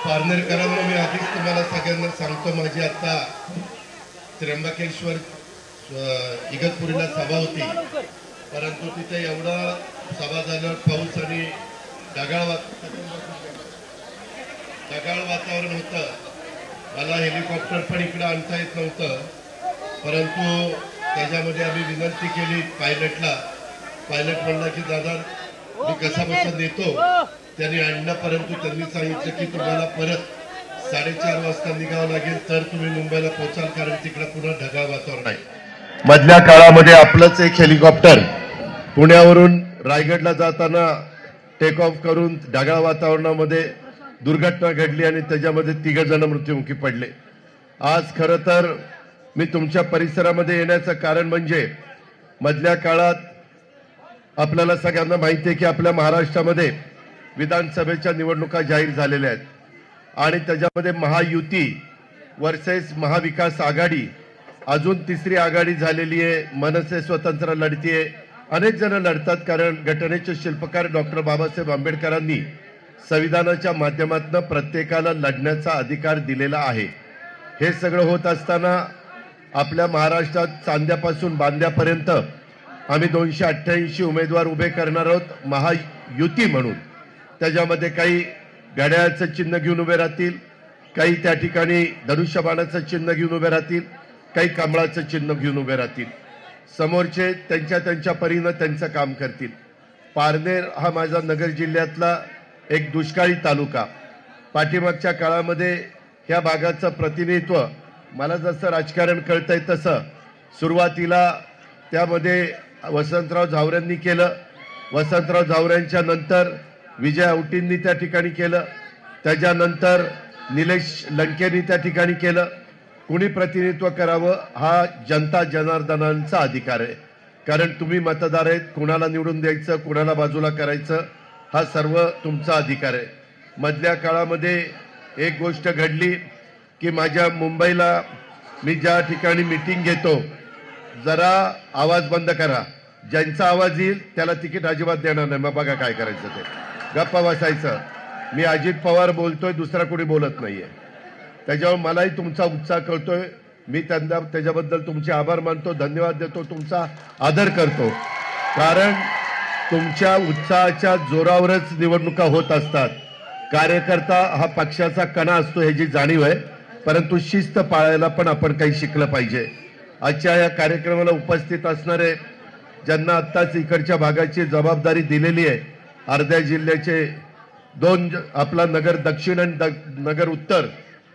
पारनेरकरांना मी आधीच तुम्हाला सगळ्यांना सांगतो, माझी आता त्र्यंबकेश्वर इगतपुरीला सभा होती, परंतु तिथे एवढा सभा झाल्यावर पाऊस आणि ढगाळ वातावरण होतं. मला हेलिकॉप्टर पण इकडे आणता येत नव्हतं, परंतु त्याच्यामध्ये आम्ही विनंती केली पायलटला. पायलट म्हणला की दादा मी कसा बसा नेतो, त्यांनी आणलं, परंतु त्यांनी सांगितलं की तुम्हाला परत 4:30 वाजता निघावं लागेल, तर तुम्ही मुंबईला पोहोचाल, कारण तिकडे पुन्हा ढगाळ वातावरण आहे. मधल्या काळामध्ये आपलंच एक हेलिकॉप्टर पुण्यावरून रायगडला जाताना टेक ऑफ करून ढगाळ वातावरणामध्ये दुर्घटना घडली आणि त्याच्यामध्ये 3 जण मृत्युमुखी पडले. आज खरं तर मी तुमच्या परिसरामध्ये येण्याचं कारण म्हणजे मधल्या काळात आपल्याला सगळ्यांना माहिती आहे की आपल्या महाराष्ट्रामध्ये विधानसभेच्या निवडणुका जाहीर झालेल्या आहेत आणि त्याच्यामध्ये महायुती वर्सेस महाविकास आघाडी, अजून तिसरी आघाडी झालेली आहे. मनसे स्वतंत्र लढतीये, अनेक जण लढतात, कारण घटनेचे शिल्पकार डॉक्टर बाबासाहेब आंबेडकरांनी संविधानाच्या माध्यमातून प्रत्येकाला लढण्याचा अधिकार दिलेला आहे. हे सगळं होत असताना आपल्या महाराष्ट्रात चांद्यापासून बांद्यापर्यंत आम्ही 288 उमेदवार उभे करणार आहोत महायुती म्हणून. त्याच्यामध्ये काही घड्याळाचं चिन्ह घेऊन उभे राहतील, काही त्या ठिकाणी धनुष्यबाणाचं चिन्ह घेऊन उभे राहतील, काही कमळाचं चिन्ह घेऊन उभे राहतील. समोरचे त्यांच्या परीनं त्यांचं काम करतील. पारनेर हा माझा नगर जिल्ह्यातला एक दुष्काळी तालुका. पाठीमागच्या काळामध्ये ह्या भागाचं प्रतिनिधित्व मला जसं राजकारण कळतंय तसं सुरुवातीला त्यामध्ये वसंतराव झावरेंनी केलं. वसंतराव झावरेंच्या नंतर विजय औटींनी त्या ठिकाणी केलं. त्याच्यानंतर निलेश लंकेंनी त्या ठिकाणी केलं. कुणी प्रतिनिधित्व करावं हा जनता जनार्दनांचा अधिकार आहे, कारण तुम्ही मतदार आहेत. कुणाला निवडून द्यायचं, कुणाला बाजूला करायचं हा सर्व तुमचा अधिकार आहे. मधल्या काळामध्ये एक गोष्ट घडली की माझ्या मुंबईला मी ज्या ठिकाणी मीटिंग घेतो, जरा आवाज बंद करा, ज्यांचा आवाज येईल त्याला तिकीट अजिबात देणार नाही. मग बघा काय करायचं ते, गप्पा बसायचं. मी अजित पवार बोलतोय, दुसरा कोणी बोलत नाहीये. त्याच्यावर मलाही तुमचा उत्साह कळतोय. मी त्याच्याबद्दल तुमचे आभार मानतो, धन्यवाद देतो, तुमचा आदर करतो, कारण तुमच्या उत्साहाच्या जोरावरच निवडणुका होत असतात. कार्यकर्ता हा पक्षाचा कणा असतो ह्याची जाणीव आहे, परंतु शिस्त पाळायला पण आपण काही शिकलं पाहिजे. आजच्या या कार्यक्रमाला उपस्थित असणारे ज्यांना आत्ताच इकडच्या भागाची जबाबदारी दिलेली आहे, अर्ध्या जिल्ह्याचे 2, आपला नगर दक्षिण आणि नगर उत्तर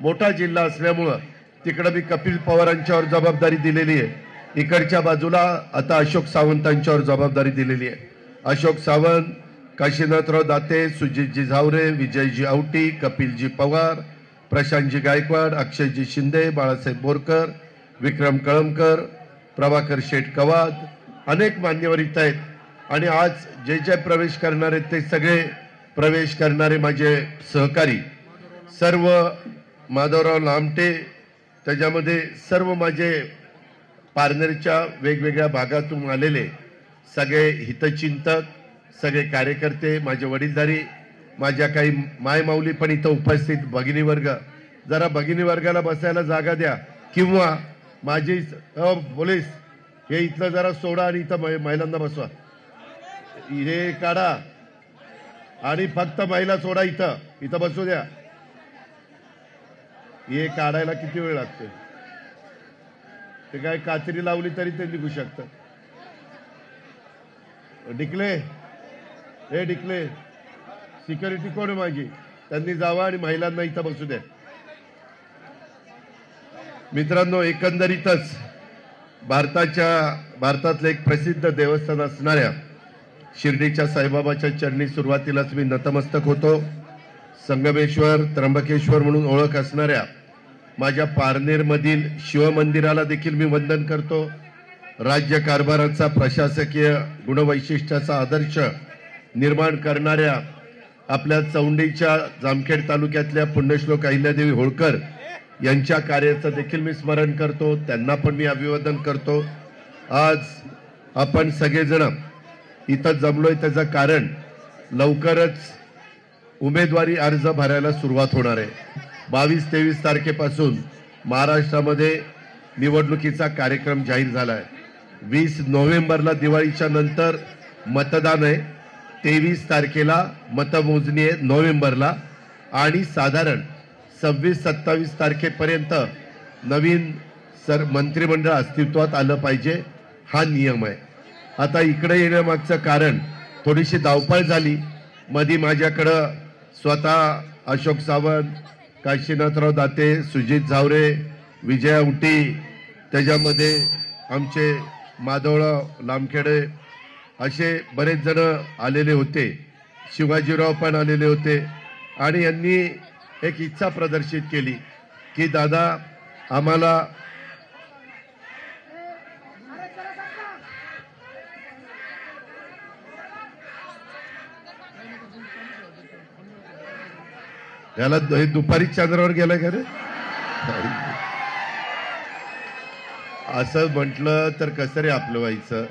मोठा जिल्हा असल्यामुळं तिकडं मी कपिल पवारांच्यावर जबाबदारी दिलेली आहे. इकडच्या बाजूला आता अशोक सावंतांच्यावर जबाबदारी दिलेली आहे. अशोक सावंत, काशीनाथराव दाते, सुजितजी झावरे, विजयजी औटी, कपिलजी पवार, प्रशांतजी गायकवाड, अक्षयजी शिंदे, बाळासाहेब बोरकर, विक्रम कळमकर, प्रभाकर शेठ कवाद, अनेक मान्यवर इथं आहेत. आणि आज जे प्रवेश करणार आहेत ते सगळे प्रवेश करणारे माझे सहकारी, सर्व माधवराव लामटे, त्याच्यामध्ये सर्व माझे पारनेरच्या वेगवेगळ्या भागातून आलेले सगळे हितचिंतक, सगळे कार्यकर्ते, माझे वडीलधारी, माझ्या काही मायमाऊली पण इथं उपस्थित, भगिनी वर्ग, जरा भगिनी वर्गाला बसायला जागा द्या, किंवा माझी पोलीस हे इथलं जरा सोडा आणि इथं महिलांना बसवा, हे काढा आणि फक्त महिला सोडा, इथं बसू द्या. हे काढायला किती वेळ लागतोय? ते काय कात्री लावली तरी ते निघू शकतं. डिकले, हे डिकले, सिक्युरिटी कोण आहे माझी, त्यांनी जावा आणि महिलांना इथं बसू द्या. मित्रांनो, एकंदरीतच भारतातलं एक प्रसिद्ध देवस्थान असणाऱ्या शिर्डीच्या साईबाबाच्या चरणी सुरुवातीलाच मी नतमस्तक होतो. संगमेश्वर, त्र्यंबकेश्वर म्हणून ओळख असणाऱ्या माझ्या पारनेरमधील शिवमंदिराला देखील मी वंदन करतो. राज्य कारभाराचा, प्रशासकीय गुणवैशिष्ट्याचा आदर्श निर्माण करणाऱ्या आपल्या चौंडीच्या जामखेड तालुक्यातल्या पुण्यश्लोक अहिल्यादेवी होळकर यांच्या कार्याचं देखील मी स्मरण करतो. त्यांना पण मी अभिवादन करतो. आज आपण सगळेजण इथं जमलोय त्याचं कारण लवकरच उमेदवारी अर्ज भरायला सुरुवात होणार आहे। 22-23 तारखेपासून महाराष्ट्रामध्ये निवडणुकीचा कार्यक्रम जाहीर झाला आहे। 20 नोव्हेंबरला दिवाळीच्या नंतर मतदान आहे, 23 तारखेला मतमोजणी आहे नोव्हेंबरला, आणि साधारण 26-27 तारखेपर्यंत नवीन मंत्रिमंडळ अस्तित्वात आलं पाहिजे, हा नियम आहे। आता इकडे येण्यामागचं कारण थोडीशी धावपळ झाली। मध्ये माझ्याकडं स्वतः अशोक सावंत, काशीनाथराव दाते, सुजित झावरे, विजया उटी, त्याच्यामध्ये आमचे माधवराव लामखेडे असे बरेच जण आलेले होते, शिवाजीराव पण आलेले होते, आणि यांनी एक इच्छा प्रदर्शित केली की दादा आम्हाला याला दुपारी चंद्रावर गेला का रे असं म्हटलं तर कसं रे आपलं व्हायचं।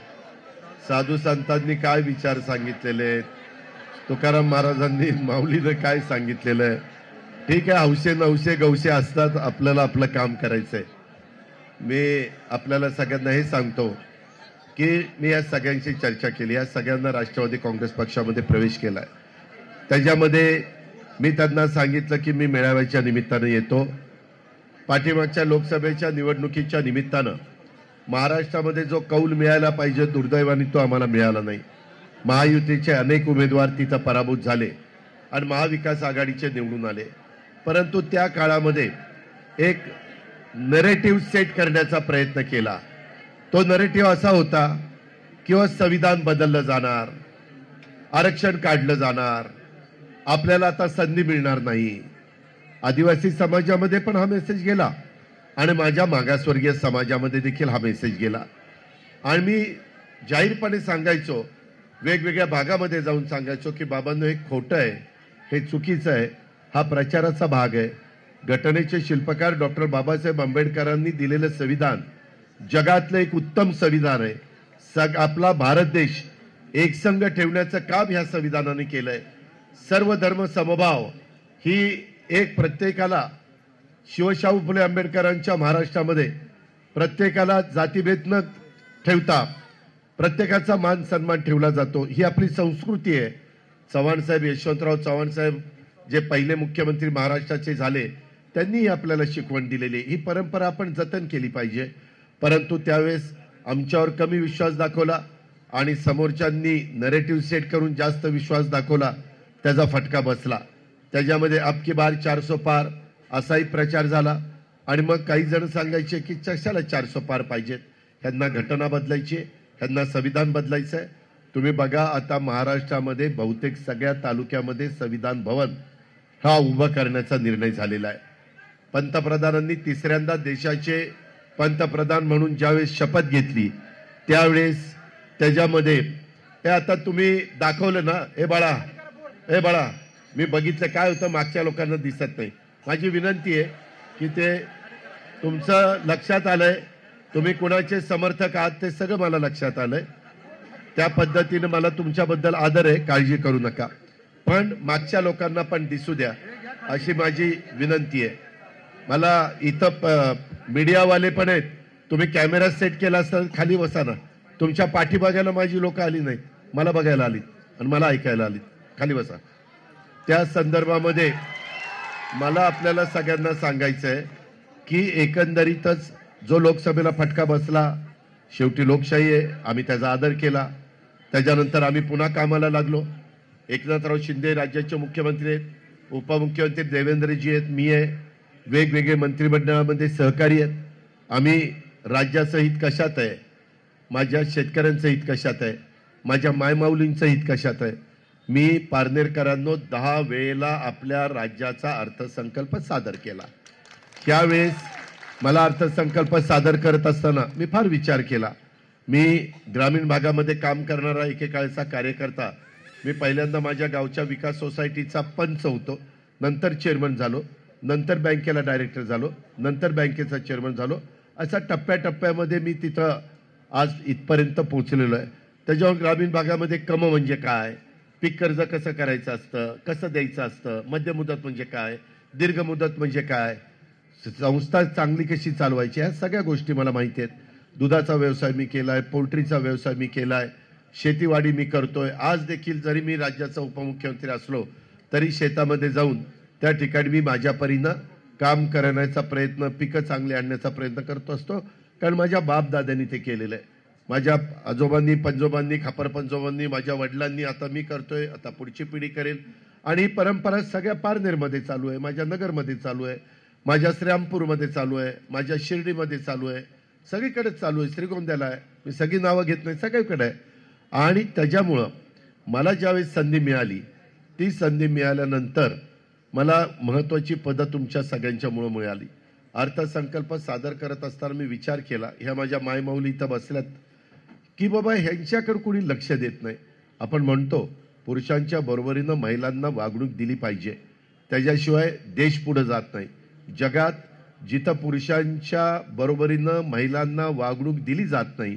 साधू संतांनी काय विचार सांगितलेले, तुकाराम महाराजांनी माऊलीनं काय सांगितलेलं आहे, ठीक आहे, हौसे नवसे गवसे असतात, आपल्याला आपलं काम करायचंय। मी आपल्याला सगळ्यांना हे सांगतो की मी या सगळ्यांशी चर्चा केली, या सगळ्यांना राष्ट्रवादी काँग्रेस पक्षामध्ये प्रवेश केलाय। त्याच्यामध्ये मी त्यांना सांगितलं की मी मेळाव्याच्या निमित्तानं येतो, पाठीमागच्या लोकसभेच्या निवडणुकीच्या निमित्तानं महाराष्ट्रामध्ये जो कौल मिळायला पाहिजे दुर्दैवाने तो आम्हाला मिळाला नाही। महायुतीचे अनेक उमेदवार तिथं पराभूत झाले आणि महाविकास आघाडीचे निवडून आले, परंतु त्या काळामध्ये एक नरेटिव्ह सेट करण्याचा प्रयत्न केला। तो नरेटिव्ह असा होता की संविधान बदललं जाणार, आरक्षण काढलं जाणार, आपल्याला आता संधी मिळणार नाही। आदिवासी समाजामध्ये पण हा मेसेज गेला आणि माझ्या मागासवर्गीय समाजामध्ये देखील हा मेसेज गेला, आणि मी जाहीरपणे सांगायचो, वेगवेगळ्या भागामध्ये जाऊन सांगायचो की बाबांनो हे खोटं आहे, हे चुकीचं आहे, हा प्रचाराचा भाग आहे। घटनेचे शिल्पकार डॉक्टर बाबासाहेब आंबेडकरांनी दिलेलं संविधान जगातलं एक उत्तम संविधान आहे। आपला भारत देश एकसंघ ठेवण्याचं काम ह्या संविधानाने केलंय। सर्व धर्म समभाव ही एक प्रत्येकाला, शिवशाहू फुले आंबेडकरांच्या महाराष्ट्रामध्ये प्रत्येकाला जातीभेद न ठेवता प्रत्येकाचा मान सन्मान ठेवला जातो, ही आपली संस्कृती आहे। चव्हाण साहेब, यशवंतराव चव्हाण साहेब जे पहिले मुख्यमंत्री महाराष्ट्राचे झाले, त्यांनी आपल्याला शिकवण दिलेली, ही परंपरा आपण जतन केली पाहिजे। परंतु त्यावेळेस आमच्यावर कमी विश्वास दाखवला आणि समोरच्यांनी नरेटिव्ह सेट करून जास्त विश्वास दाखवला, त्याचा फटका बसला। त्याच्यामध्ये अब की बार 400 पार असाही प्रचार झाला, आणि मग काही जण सांगायचे की कशाला 400 पार पाहिजेत, ह्यांना घटना बदलायची, ह्यांना संविधान बदलायचं आहे। तुम्ही बघा आता महाराष्ट्रामध्ये बहुतेक सगळ्या तालुक्यामध्ये संविधान भवन हा उभं करण्याचा निर्णय झालेला आहे। पंतप्रधानांनी तिसऱ्यांदा देशाचे पंतप्रधान म्हणून ज्यावेळेस शपथ घेतली त्यावेळेस त्याच्यामध्ये हे आता तुम्ही दाखवलं ना, हे बाळा मी बघितलं काय होतं, मागच्या लोकांना दिसत नाही। माझी विनंती आहे की ते तुमचं लक्षात आलंय, तुम्ही कुणाचे समर्थक आहात ते सगळं मला लक्षात आलंय, त्या पद्धतीने मला तुमच्याबद्दल आदर आहे, काळजी करू नका, पण मागच्या लोकांना पण दिसू द्या अशी माझी विनंती आहे। मला इथं मीडियावाले पण आहेत, तुम्ही कॅमेरा सेट केला असता खाली बसा ना, तुमच्या पाठी बघायला माझी लोक आली नाहीत, मला बघायला आलीत आणि मला ऐकायला आलीत, खाली बसा। त्या संदर्भामध्ये मला आपल्याला सगळ्यांना सांगायचं आहे की एकंदरीतच जो लोकसभेला फटका बसला, शेवटी लोकशाही आहे, आम्ही त्याचा आदर केला। त्याच्यानंतर आम्ही पुन्हा कामाला लागलो। एकनाथराव शिंदे राज्याचे मुख्यमंत्री आहेत, उपमुख्यमंत्री देवेंद्रजी आहेत, मी आहे, वेगवेगळे मंत्रिमंडळामध्ये सहकारी आहेत। आम्ही राज्याचं हित कशात आहे, माझ्या शेतकऱ्यांचं हित कशात आहे, माझ्या मायमाऊलींचं हित कशात आहे। मी पारनेरकरांनो 10 वेळेला आपल्या राज्याचा अर्थसंकल्प सादर केला। त्यावेळेस मला अर्थसंकल्प सादर करत असताना मी फार विचार केला। मी ग्रामीण भागामध्ये काम करणारा एकेकाळचा कार्यकर्ता, मी पहिल्यांदा माझ्या गावच्या विकास सोसायटीचा पंच होतो, नंतर चेअरमन झालो, नंतर बँकेला डायरेक्टर झालो, नंतर बँकेचा चेअरमन झालो, असा टप्प्याटप्प्यामध्ये मी तिथं आज इथपर्यंत पोहोचलेलो आहे। त्याच्यावर ग्रामीण भागामध्ये कम म्हणजे काय, पीक कर्ज कसं करायचं असतं, कसं द्यायचं असतं, मध्य मुदत म्हणजे काय, दीर्घ मुदत म्हणजे काय, संस्था चांगली कशी चालवायची, ह्या सगळ्या गोष्टी मला माहिती आहेत. दुधाचा व्यवसाय मी केलाय, पोल्ट्रीचा व्यवसाय मी केलाय, शेतीवाडी मी करतोय. आज देखील जरी मी राज्याचा उपमुख्यमंत्री असलो तरी शेतामध्ये जाऊन त्या ठिकाणी मी माझ्या परीनं काम करण्याचा प्रयत्न, पिकं चांगली आणण्याचा प्रयत्न करतो असतो, कारण माझ्या बापदाद्यांनी ते केलेलं आहे. माझ्या आजोबांनी, पंजोबांनी, खापर पंजोबांनी, माझ्या वडिलांनी, आता मी करतोय, आता पुढची पिढी करेल. आणि ही परंपरा सगळ्या पारनेरमध्ये चालू आहे, माझ्या नगरमध्ये चालू आहे, माझ्या श्रीरामपूरमध्ये चालू आहे, माझ्या शिर्डीमध्ये चालू आहे, सगळीकडेच चालू आहे, श्रीगोंद्याला आहे. मी सगळी नावं घेत नाही, सगळीकडे आहे. आणि त्याच्यामुळं मला ज्यावेळेस संधी मिळाली, ती संधी मिळाल्यानंतर मला महत्त्वाची पदं तुमच्या सगळ्यांच्यामुळं मिळाली. अर्थसंकल्प सादर करत असताना मी विचार केला, ह्या माझ्या मायमाऊली इथं बसल्यात, की बाबा ह्यांच्याकडे कोणी लक्ष देत नाही. आपण म्हणतो पुरुषांच्या बरोबरीनं महिलांना वागणूक दिली पाहिजे, त्याच्याशिवाय देश पुढे जात नाही. जगात जिथं पुरुषांच्या बरोबरीनं महिलांना वागणूक दिली जात नाही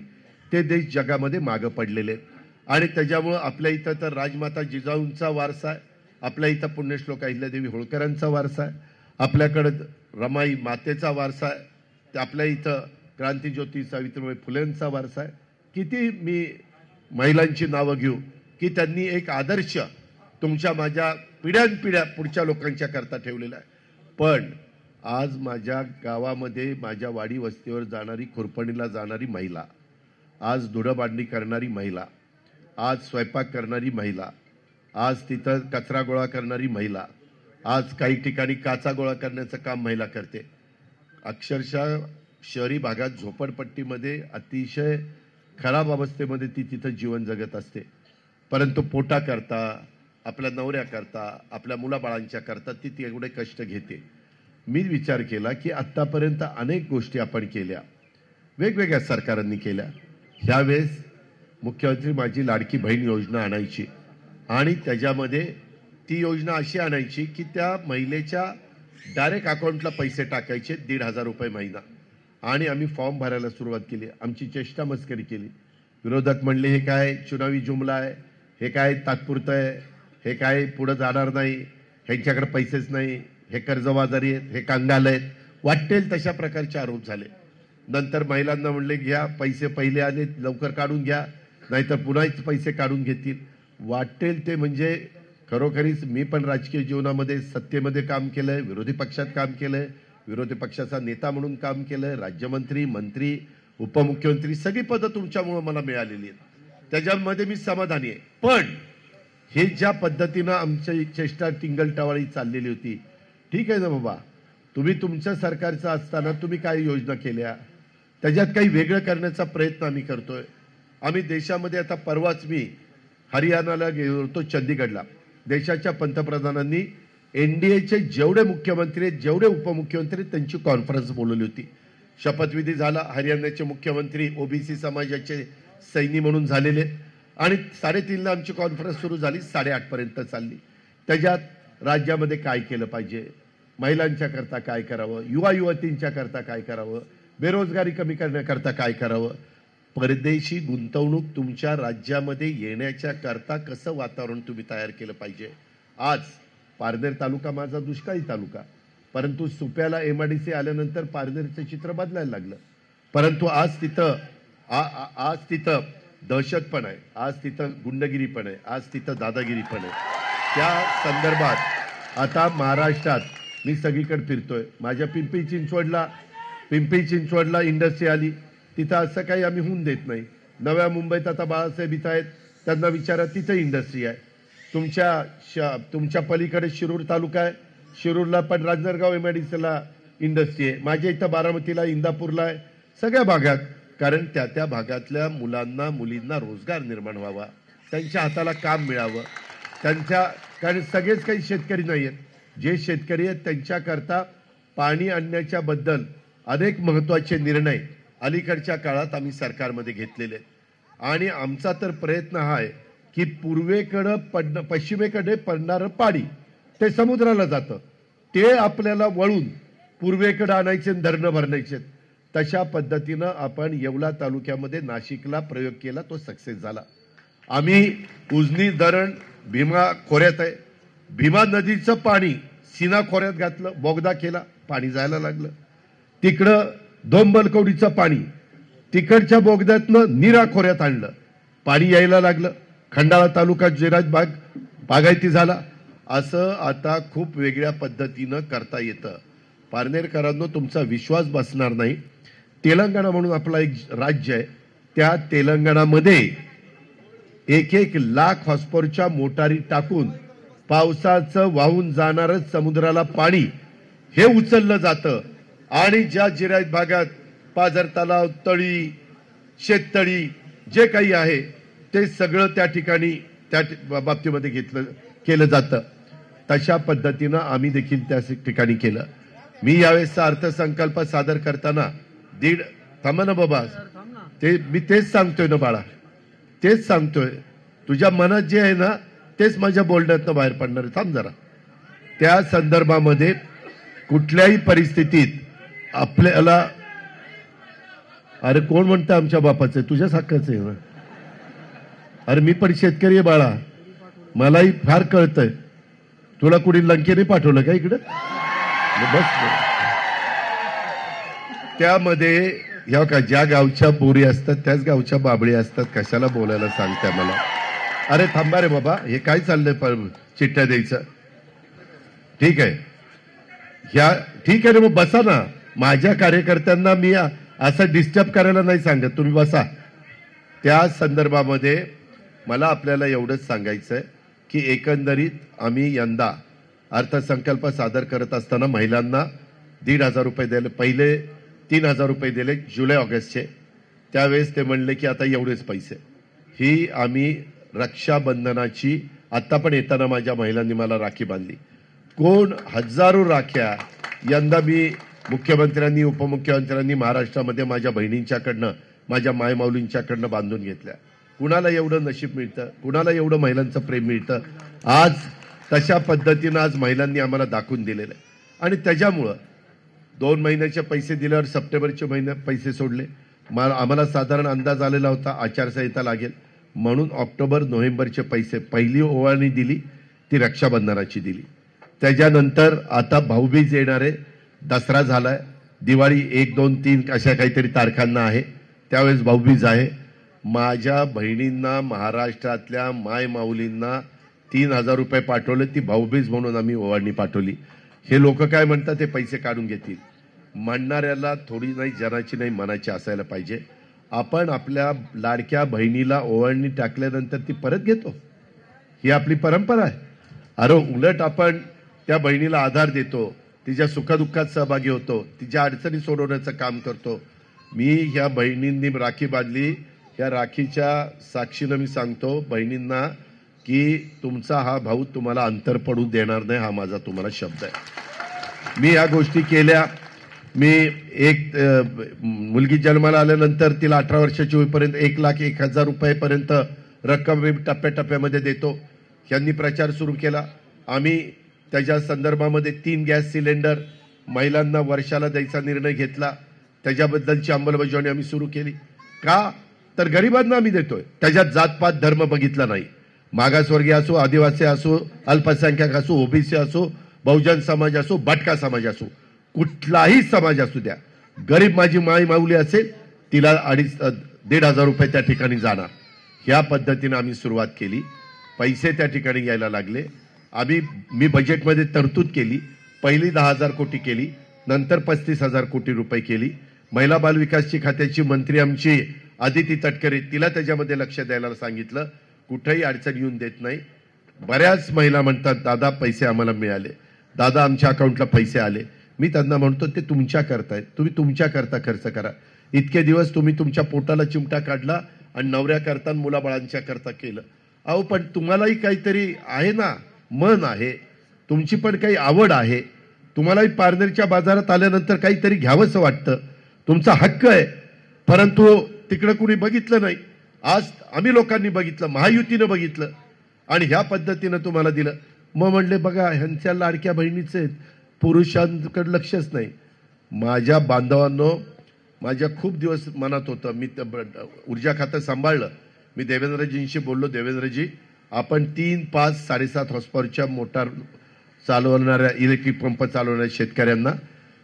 ते देश जगामध्ये मागं पडलेले आहेत. आणि त्याच्यामुळं आपल्या इथं तर राजमाता जिजाऊंचा वारसा आहे, आपल्या इथं पुण्यश्लोक अहिल्यादेवी होळकरांचा वारसा आहे, आपल्याकडं रमाई मातेचा वारसा आहे, आपल्या इथं क्रांतिज्योती सावित्रीबाई फुलेंचा वारसा आहे. किती मी महिलांची नावं घेऊ की त्यांनी एक आदर्श तुमच्या माझ्या पिढ्यानपिढ्या पुढच्या लोकांच्या करता ठेवलेला आहे. पण आज माझ्या गावामध्ये, माझ्या वाडी वस्तीवर जाणारी, खुरपणीला जाणारी महिला, आज धुडंबांधणी करणारी महिला, आज स्वयंपाक करणारी महिला, आज तिथं कचरा गोळा करणारी महिला, आज काही ठिकाणी काचा गोळा करण्याचं काम महिला करते. अक्षरशः शहरी भागात झोपडपट्टीमध्ये अतिशय खराब अवस्थेमध्ये ती तिथं जीवन जगत असते, परंतु पोटाकरता, आपल्या नवऱ्याकरता, आपल्या मुलाबाळांच्या करता ती तेवढे कष्ट घेते. मी विचार केला की आत्तापर्यंत अनेक गोष्टी आपण केल्या, वेगवेगळ्या सरकारांनी केल्या. ह्यावेळेस मुख्यमंत्री माझी लाडकी बहीण योजना आणायची आणि त्याच्यामध्ये ती योजना अशी आणायची की त्या महिलेच्या डायरेक्ट अकाउंटला पैसे टाकायचे, 1,500 रुपये महिना. आणि आम्ही फॉर्म भरायला सुरुवात केली. आमची चेष्टा मस्करी केली. विरोधक म्हणले हे काय चुनावी जुमला आहे, हे काय तात्पुरतं आहे, हे काय पुढं जाणार नाही, ह्यांच्याकडे पैसेच नाही, हे कर्जबाजारी आहेत, हे कांगाल आहेत, वाटेल तशा प्रकारचे आरोप झाले. नंतर महिलांना म्हणले घ्या पैसे, पहिले आले लवकर काढून घ्या, नाहीतर पुन्हाच पैसे काढून घेतील. वाटेल ते म्हणजे खरोखरीच मी पण राजकीय जीवनामध्ये सत्तेमध्ये काम केलंय, विरोधी पक्षात काम केलंय, विरोधी पक्षाचा नेता म्हणून काम केलंय, राज्यमंत्री, मंत्री, उपमुख्यमंत्री सगळी पदं तुमच्यामुळे मला मिळालेली आहेत, त्याच्यामध्ये मी समाधानी आहे. पण हे ज्या पद्धतीनं आमची चेष्टा टिंगलटावाळी चाललेली होती, ठीक आहे ना बाबा, तुम्ही तुमच्या सरकारचं असताना तुम्ही काय योजना केल्या, त्याच्यात काही वेगळं करण्याचा प्रयत्न आम्ही करतोय. आम्ही देशामध्ये, आता परवाच मी हरियाणाला गेलो होतो, चंदीगडला. देशाच्या पंतप्रधानांनी एनडीएचे जेवढे मुख्यमंत्री आहेत, जेवढे उपमुख्यमंत्री, त्यांची कॉन्फरन्स बोलवली होती. शपथविधी झाला. हरियाणाचे मुख्यमंत्री ओबीसी समाजाचे सैनी म्हणून झालेले आणि 3:30ला आमची कॉन्फरन्स सुरू झाली, 8:30 पर्यंत चालली. त्याच्यात राज्यामध्ये काय केलं पाहिजे, महिलांच्या करता काय करावं, युवा युवतींच्या करता काय करावं, बेरोजगारी कमी करण्याकरता काय करावं, परदेशी गुंतवणूक तुमच्या राज्यामध्ये येण्याच्या करता कसं वातावरण तुम्ही तयार केलं पाहिजे. आज पारनेर तालुका माझा दुष्काळी तालुका, परंतु सुप्याला एमआयडीसी आल्यानंतर पारनेरचं चित्र बदलायला लागलं. परंतु आज तिथं दहशत पण आहे, आज तिथं गुंडगिरी पण आहे, आज तिथं दादागिरी पण आहे. त्या संदर्भात आता महाराष्ट्रात मी सगळीकडे फिरतोय. माझ्या पिंपरी चिंचवडला इंडस्ट्री आली, तिथं असं काही आम्ही होऊन देत नाही. नव्या मुंबईत आता बाळासाहेब इथं आहेत, त्यांना विचारा, तिथं इंडस्ट्री आहे. तुमच्या पलीकडे शिरूर तालुका आहे, शिरूरला पण राजनरगाव एमआयडीसीला इंडस्ट्री आहे. माझ्या इथं बारामतीला, इंदापूरला आहे, सगळ्या भागात. कारण त्या भागातल्या मुलांना मुलींना रोजगार निर्माण व्हावा, त्यांच्या हाताला काम मिळावं. कारण सगळेच काही शेतकरी नाही आहेत. जे शेतकरी आहेत त्यांच्याकरता पाणी आणण्याच्या बद्दल अनेक महत्त्वाचे निर्णय अलीकडच्या काळात आम्ही सरकारमध्ये घेतलेले आहेत. आणि आमचा तर प्रयत्न हा आहे की पश्चिमेकडे पडणारं पाणी ते समुद्राला जातं, ते आपल्याला वळून पूर्वेकडे आणायचे आणि धरणं भरण्याचे. तशा पद्धतीनं आपण येवला तालुक्यामध्ये नाशिकला प्रयोग केला, तो सक्सेस झाला. आम्ही उजनी धरण भीमा खोऱ्यात आहे, भीमा नदीचं पाणी सीना खोऱ्यात घातलं, बोगदा केला, पाणी जायला लागलं. तिकडं दोंबलकवडीचं पाणी तिकडच्या बोगद्यातनं नीरा खोऱ्यात आणलं, पाणी यायला लागलं. खंडाळा तालुका जिराज बागायती झाला. असं आता खूप वेगळ्या पद्धतीनं करता येतं. पारनेरकरांनो, तुमचा विश्वास बसणार नाही. तेलंगणा म्हणून आपला एक राज्य आहे, त्या तेलंगणामध्ये 1-1 लाख हॉर्सपॉवरच्या मोटारी टाकून पावसाचं वाहून जाणारं समुद्राला पाणी हे उचललं जातं आणि ज्या जिरायत भागात पाझर तलाव, तळी, शेततळी जे काही आहे ते सगळं त्या ठिकाणी त्या बाबतीमध्ये केलं जातं. तशा पद्धतीनं आम्ही देखील त्या ठिकाणी केलं. मी यावेळेसचा अर्थसंकल्प सादर करताना थांबा ना बाबा, मी तेच सांगतोय ना बाळा, तेच सांगतोय. तुझ्या मनात जे आहे ना तेच माझ्या बोलण्यातनं बाहेर पडणार आहे. थांब जरा. त्या संदर्भामध्ये कुठल्याही परिस्थितीत आपल्याला, अरे कोण म्हणतं आमच्या बापाचं, तुझ्याच हक्काचं आहे ना. अरे मी पण शेतकरी आहे बाळा, मलाही फार कळतंय. तुला कुणी लंकेने पाठवलं का इकडं? बस. त्यामध्ये ह्या का ज्या गावच्या बोरी असतात त्याच गावच्या बाबळी असतात. कशाला बोलायला सांगताय मला? अरे थांबा रे बाबा, हे काय चाललंय चिठ्ठ्या द्यायचं? ठीक आहे, ठीक आहे रे, मग बसा ना. माझ्या कार्यकर्त्यांना मी असं डिस्टर्ब करायला नाही सांगत, तुम्ही बसा. त्या संदर्भामध्ये मला आपल्याला एवढंच सांगायचंय की एकंदरीत आम्ही यंदा अर्थसंकल्प सादर करत असताना महिलांना 1,500 रुपये दिले. पहिले 3,000 रुपये दिले जुलै ऑगस्टचे. त्यावेळेस ते म्हणले की आता एवढेच पैसे. ही आम्ही रक्षाबंधनाची, आता पण येताना माझ्या महिलांनी मला राखी बांधली. कोण हजारो राख्या यंदा मी मुख्यमंत्र्यांनी, उपमुख्यमंत्र्यांनी महाराष्ट्रामध्ये माझ्या बहिणींच्याकडनं, माझ्या मायमाऊलींच्याकडनं बांधून घेतल्या. कुणाला एवढं नशीब मिळतं, कुणाला एवढं महिलांचं प्रेम मिळतं. आज तशा पद्धतीनं आज महिलांनी आम्हाला दाखवून दिलेलं आहे. आणि त्याच्यामुळं 2 महिन्याचे पैसे दिल्यावर सप्टेंबरचे महिने पैसे सोडले. आम्हाला साधारण अंदाज आलेला होता आचारसंहिता लागेल म्हणून ऑक्टोबर नोव्हेंबरचे पैसे पहिली ओवाळणी दिली, ती रक्षाबंधनाची दिली. त्याच्यानंतर आता भाऊबीज येणार आहे, दसरा झालाय, दिवाळी 1, 2, 3 अशा काहीतरी तारखांना आहे, त्यावेळेस भाऊबीज आहे. माझ्या बहिणींना, महाराष्ट्रातल्या माय माऊलींना 3,000 रुपये पाठवले, ती भाऊबीज म्हणून आम्ही ओवाळणी पाठवली. हे लोक काय म्हणतात, ते पैसे काढून घेतील. म्हणणाऱ्याला थोडी नाही, जनाची नाही, मनाची असायला पाहिजे. आपण आपल्या लाडक्या बहिणीला ओवाळणी टाकल्यानंतर ती परत घेतो, ही आपली परंपरा आहे. अरे उलट आपण त्या बहिणीला आधार देतो, तिच्या सुखदुःखात सहभागी होतो, तिच्या अडचणी सोडवण्याचं काम करतो. मी ह्या बहिणींनी राखी बांधली, या राखीच्या साक्षीनं मी सांगतो बहिणींना की तुमचा हा भाऊ तुम्हाला अंतर पडू देणार नाही, हा माझा तुम्हाला शब्द आहे. मी या गोष्टी केल्या. मी एक मुलगी जन्माला आल्यानंतर तिला 18 वर्षाची होईपर्यंत 1,01,000 रुपयेपर्यंत रक्कम मी टप्प्याटप्प्यामध्ये देतो. यांनी प्रचार सुरू केला. आम्ही त्याच्या संदर्भामध्ये 3 गॅस सिलेंडर महिलांना वर्षाला द्यायचा निर्णय घेतला. त्याच्याबद्दलची अंमलबजावणी आम्ही सुरू केली. का तर गरिबांना आम्ही देतोय, त्याच्यात जातपात धर्म बघितला नाही. मागासवर्गीय असो, आदिवासी असो, अल्पसंख्याक असो, ओबीसी असो, बहुजन समाज असो, भटका समाज असो, कुठलाही समाज असू द्या, गरीब माझी माई माऊली असेल तिला 1,500 रुपये त्या ठिकाणी जाणार. ह्या पद्धतीने आम्ही सुरुवात केली. पैसे त्या ठिकाणी यायला लागले. मी बजेटमध्ये तरतूद केली. पहिली 10,000 कोटी केली, नंतर 35,000 कोटी रुपये केली. महिला बाल विकासची खात्याची मंत्री आमची आदिती तटकरे, तिला त्याच्यामध्ये लक्ष द्यायला सांगितलं. कुठेही अडचण येऊन देत नाही. बऱ्याच महिला म्हणतात दादा पैसे आम्हाला मिळाले, दादा आमच्या अकाउंटला पैसे आले. मी त्यांना म्हणतो ते तुमच्या करतायत, तुम्ही तुमच्या करता खर्च करा. इतके दिवस तुम्ही तुमच्या पोटाला चिमटा काढला आणि नवऱ्या करता मुलाबाळांच्या करता केलं. अहो पण तुम्हालाही काहीतरी आहे ना, मन आहे, तुमची पण काही आवड आहे, तुम्हालाही पारनेरच्या बाजारात आल्यानंतर काहीतरी घ्यावंसं वाटतं, तुमचा हक्क आहे. परंतु तिकडे कुणी बघितलं नाही. आज आम्ही लोकांनी बघितलं, महायुतीनं बघितलं आणि ह्या पद्धतीनं तुम्हाला दिलं. मग म्हणले बघा ह्यांच्या लाडक्या बहिणीचे आहेत, पुरुषांकडे लक्षच नाही. माझ्या बांधवांनो, माझ्या खूप दिवस मनात होतं, मी ऊर्जा खातं सांभाळलं. मी देवेंद्रजींशी बोललो, देवेंद्रजी आपण 3, 5, 7.5 हॉर्सपॉवरच्या मोटार चालवणाऱ्या इलेक्ट्रिक पंप चालवणाऱ्या शेतकऱ्यांना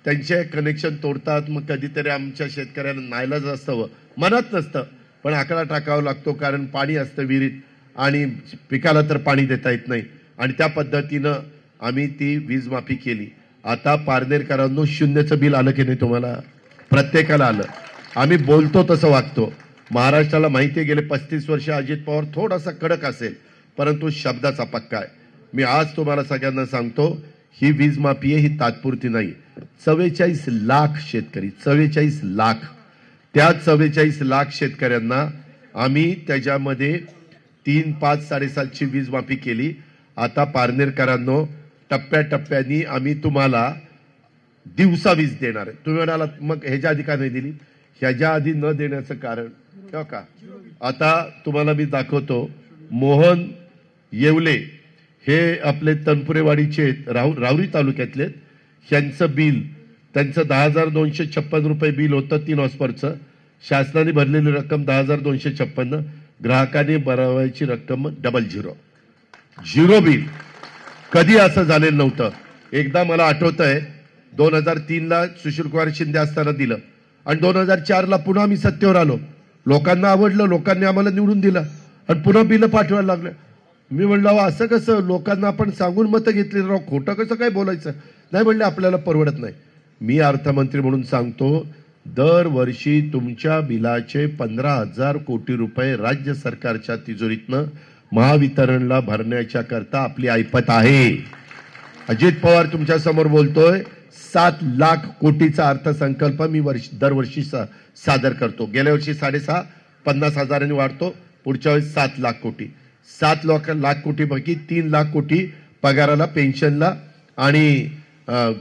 त्यांचे कनेक्शन तोडतात. मग कधीतरी आमच्या शेतकऱ्यांना नाईलाज असतं, मनात नसतं, पण आकडा टाकावा लागतो, कारण पाणी असतं विहिरीत आणि पिकाला तर पाणी देता येत नाही. आणि त्या पद्धतीनं आम्ही ती वीज माफी केली. आता पारनेरकरांनो, शून्याचं बिल आलं की नाही तुम्हाला? प्रत्येकाला आलं. आम्ही बोलतो तसं वागतो. महाराष्ट्राला माहिती आहे, गेले 35 वर्ष अजित पवार थोडासा कडक असेल, परंतु शब्दाचा पक्का आहे. मी आज तुम्हाला सगळ्यांना सांगतो, ही वीज माफी आहे, ही तात्पुरती नाही. 44 लाख शेतकरी, 44 लाख, त्या 44 लाख शेतकऱ्यांना आम्ही त्याच्यामध्ये 3, 5, 7.5ची वीज माफी केली. आता पारनेरकरांनो, टप्प्याटप्प्याने आम्ही तुम्हाला दिवसा वीज देणार आहे. तुम्ही म्हणाला मग ह्याच्या आधी का नाही दिली? ह्याच्या आधी न देण्याचं कारण हो का? आता तुम्हाला मी दाखवतो. मोहन येवले हे आपले तनपुरेवाडीचे राहुरी तालुक्यातले, ह्यांचं बिल, त्यांचं 10,256 रुपये बिल होतं 3 हॉर्सपॉवरचं. शासनाने भरलेली रक्कम 10,256, ग्राहकाने भरावायची रक्कम 00 बिल. कधी असं झालेलं नव्हतं. एकदा मला आठवत आहे, 2003ला सुशीलकुमार शिंदे असताना दिलं आणि 2004ला पुन्हा आम्ही सत्तेवर आलो. लोकांना आवडलं, लोकांनी आम्हाला निवडून दिलं आणि पुन्हा बिलं पाठवायला लागलं. मी म्हणलं असं कसं? लोकांना आपण सांगून मतं घेतली, राव खोटं कसं काय बोलायचं? नाही म्हणले, आपल्याला परवडत नाही. मी अर्थमंत्री म्हणून सांगतो, दरवर्षी तुमच्या बिलाचे 15,000 कोटी रुपये राज्य सरकारच्या तिजोरीतनं महावितरणला भरण्याच्या करता आपली ऐपत आहे. अजित पवार तुमच्या समोर बोलतोय, 7 लाख कोटीचा अर्थसंकल्प मी दरवर्षी सादर करतो. गेल्या वर्षी 6.5, 50,000 वाढतो. पुढच्या वेळेस 7 लाख कोटी. 7 लाख कोटी पैकी 3 लाख कोटी पगाराला, पेन्शनला आणि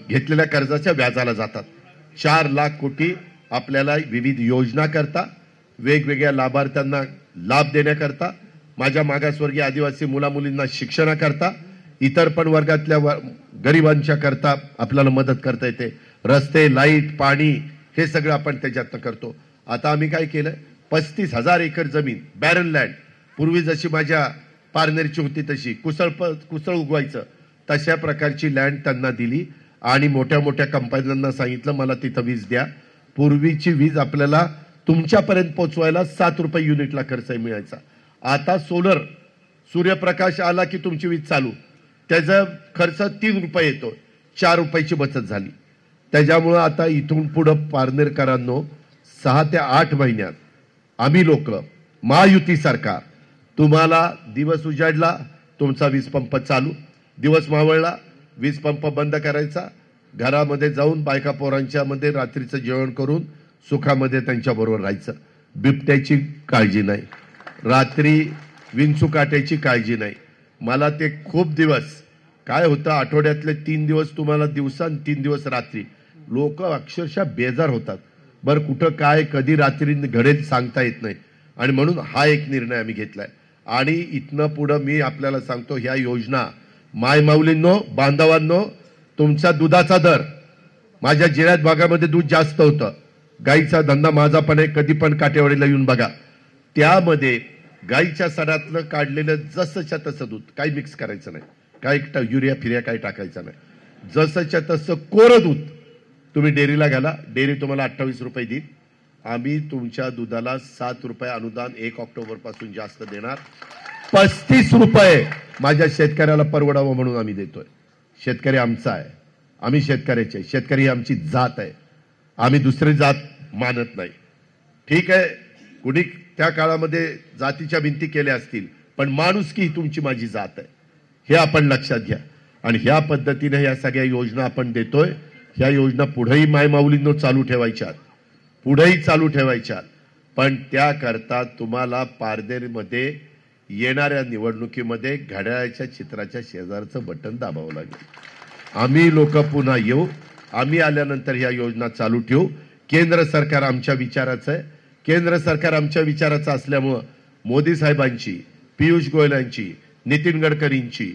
घेतलेल्या कर्जाच्या व्याजाला जातात. 4 लाख कोटी आपल्याला विविध योजना करता, वेगवेगळ्या लाभार्थ्यांना लाभ देण्याकरता, माझ्या मागासवर्गीय आदिवासी मुलामुलींना शिक्षणाकरता, इतर पण वर्गातल्या गरिबांच्या करता आपल्याला मदत करता येते. रस्ते, लाईट, पाणी हे सगळं आपण त्याच्यातनं करतो. आता आम्ही काय केलं, 35,000 एकर जमीन, बॅरन लँड, पूर्वी जशी माझ्या पारनेरची होती तशी कुसळ उगवायचं, तशा प्रकारची लँड त्यांना दिली आणि मोठ्या मोठ्या कंपन्यांना सांगितलं मला तिथं वीज द्या. पूर्वीची वीज आपल्याला तुमच्यापर्यंत पोहोचवायला 7 रुपये युनिटला खर्च मिळायचा. आता सोलर, सूर्यप्रकाश आला की तुमची वीज चालू, त्याचा खर्च 3 रुपये येतो, 4 रुपयाची बचत झाली. त्याच्यामुळं आता इथून पुढं पारनेरकरांनो, 6 ते 8 महिन्यात आम्ही लोक, महायुती सरकार, तुम्हाला दिवस उजाडला तुमचा वीज पंप चालू, दिवस मावळला वीज पंप बंद करायचा, घरामध्ये जाऊन बायका पोरांच्या मध्ये रात्रीचं जेवण करून सुखामध्ये त्यांच्याबरोबर राहायचं. बिबट्याची काळजी नाही, रात्री विंचू काट्याची काळजी नाही. मला ते खूप दिवस काय होतं, आठवड्यातले 3 दिवस तुम्हाला दिवसा आणि 3 दिवस रात्री, लोक अक्षरशः बेजार होतात. बरं कुठं काय कधी रात्री घडेल सांगता येत नाही. आणि म्हणून हा एक निर्णय आम्ही घेतलाय. आणि इथनं पुढं मी आपल्याला सांगतो, ह्या योजना मायमाऊलींनो, बांधवांनो, तुमचा दुधाचा दर, माझ्या जिल्ह्यात भागामध्ये दूध जास्त होतं, गाईचा धंदा माझा पण आहे, कधी पण काटेवाडीला येऊन बघा, त्यामध्ये गाईच्या सडातलं काढलेलं जसंच्या तसं दूध, काही मिक्स करायचं नाही, काही युरिया फिरिया काही टाकायचं नाही, जसंच्या तसं कोरं दूध तुम्ही डेअरीला घाला, डेअरी तुम्हाला 28 रुपये देईल. आम्ही तुमच्या दुधाला 7 रुपये अनुदान 1 ऑक्टोबर पासून जास्त देणार. 35 रुपये माझ्या शेतकऱ्याला परवडावं म्हणून आम्ही देतोय. शेतकरी आमचा आहे, आम्ही शेतकऱ्याचे, शेतकरी ही आमची जात आहे, आम्ही दुसरी जात मानत नाही. ठीक आहे, कुणी त्या काळामध्ये जातीच्या भिंती केल्या असतील, पण माणुसकी ही तुमची माझी जात आहे, हे आपण लक्षात घ्या. आणि ह्या पद्धतीने ह्या सगळ्या योजना आपण देतोय. ह्या योजना पुढेही मायमाऊलींनो चालू ठेवायच्यात, पुढेही चालू ठेवायच्यात. पण त्याकरता तुम्हाला पारनेरमध्ये येणाऱ्या निवडणुकीमध्ये घड्याळाच्या चित्राच्या शेजारचं बटन दाबावं लागेल. आम्ही लोक पुन्हा येऊ, आम्ही आल्यानंतर ह्या योजना चालू ठेवू. केंद्र सरकार आमच्या विचाराचं आहे. केंद्र सरकार आमच्या विचाराचं असल्यामुळं मोदी साहेबांची, पियुष गोयलांची, नितीन गडकरींची,